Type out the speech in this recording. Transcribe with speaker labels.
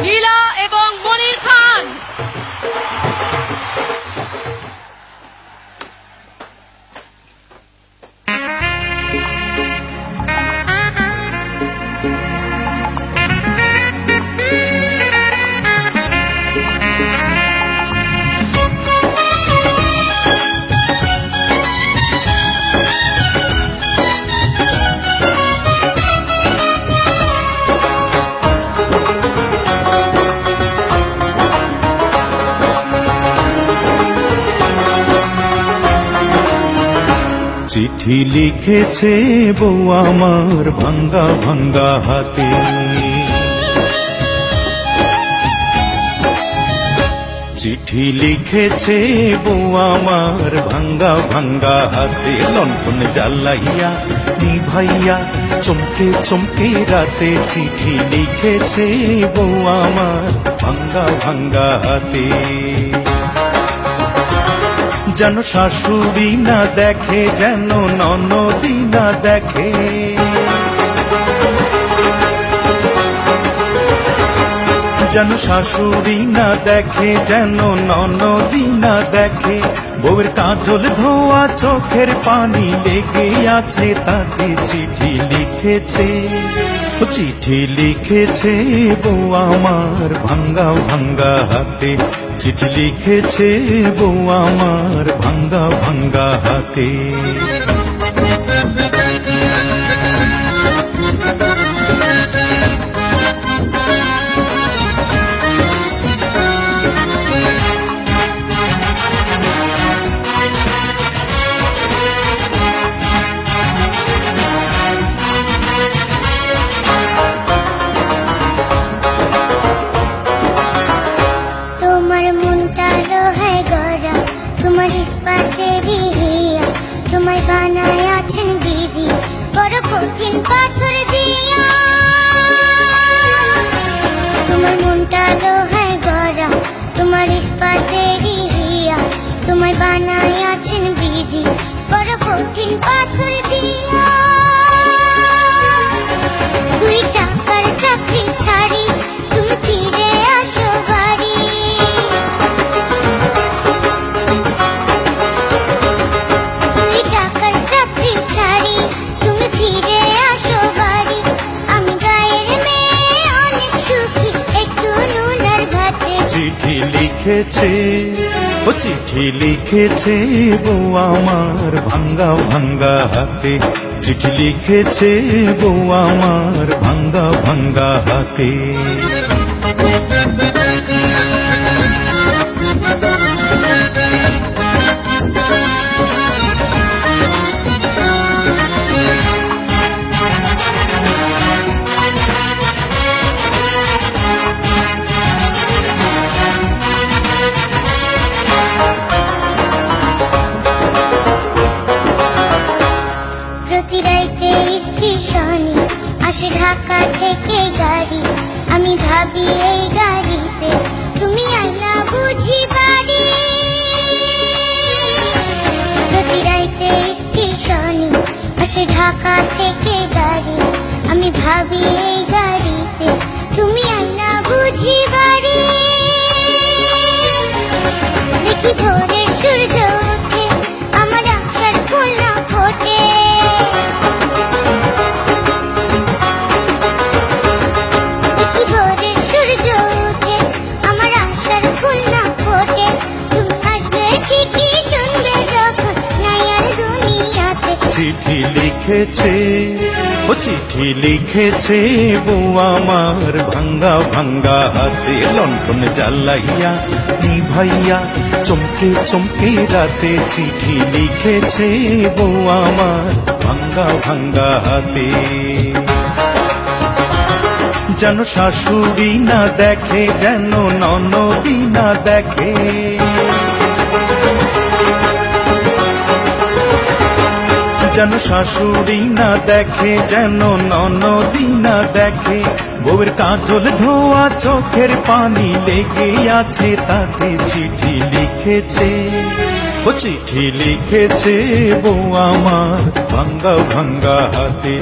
Speaker 1: নীলা এবং মনির খান।
Speaker 2: চিঠি লিখেছে বউ আমার ভাঙ্গা ভাঙ্গা হাতে, চিঠি লিখেছে বউ আমার ভাঙ্গা ভাঙ্গা হাতে। লণ্ঠন জ্বালাইয়া নিভাইয়া চমকে চমকে রাতে, চিঠি লিখেছে বউ আমার ভাঙ্গা ভাঙ্গা হাতে। যেন শাশুড়ি না দেখে, যেন ননদি না দেখে, যেন শাশুড়ি না দেখে, যেন ননদি না দেখে। বউয়ের কাজল ধোয়া চোখের পানি লেগে আছে তাতে, চিঠি লিখেছে, চিঠি লিখেছে বউ আমার ভাঙ্গা ভাঙ্গা হাতে, চিঠি লিখেছে বউ আমার ভাঙ্গা ভাঙ্গা হাতে।
Speaker 3: তোমার ইস্পাতেরই হিয়া, তোমায় বানায় আছেন দিদি বড় কঠিন পাথর দিয়া। তোমার মনটা লোহায় গড়া, তোমার ইস্পাতেরই হিয়া, তোমায় বানায় আছেন দিদি বড় কঠিন পাথর দিয়া। দুই টাকার চাকরি ছাড়ি তুমি ফিরে আসো বাড়ি,
Speaker 2: চিঠি লিখেছে, ও চিঠি লিখেছে বউ আমার ভাঙ্গা ভাঙ্গা হাতে, চিঠি লিখেছে বউ আমার ভাঙ্গা ভাঙ্গা হাতে।
Speaker 3: স্টেশনে আসে ঢাকা থেকে গাড়ি, আমি ভাবি এই গাড়িতে তুমি আইলা বুঝি বাড়ি। প্রতি রাইতে স্টেশনে আসে ঢাকা থেকে গাড়ি, আমি ভাবি এই গাড়িতে তুমি আইলা বুঝি বাড়ি। দেখি ভোরের সূর্য ওঠে, আমার আশার ফুল না ফোটে,
Speaker 2: চিঠি লিখেছে, ও চিঠি লিখেছে বউ আমার ভাঙ্গা ভাঙ্গা হাতে। লণ্ঠন জ্বালাইয়া নিভাইয়া চমকে চমকে রাতে, চিঠি লিখেছে বউ আমার ভাঙ্গা ভাঙ্গা হাতে। যেন শাশুড়ি না দেখে, যেন ননদি না দেখে, যেন শাশুড়ি না দেখে, যেন ননদি না দেখে। বউয়ের কাজল ধোয়া চোখের পানি লেগে আছে তাতে, চিঠি লিখেছে, ও চিঠি লিখেছে বউ আমার ভাঙ্গা ভাঙ্গা হাতে।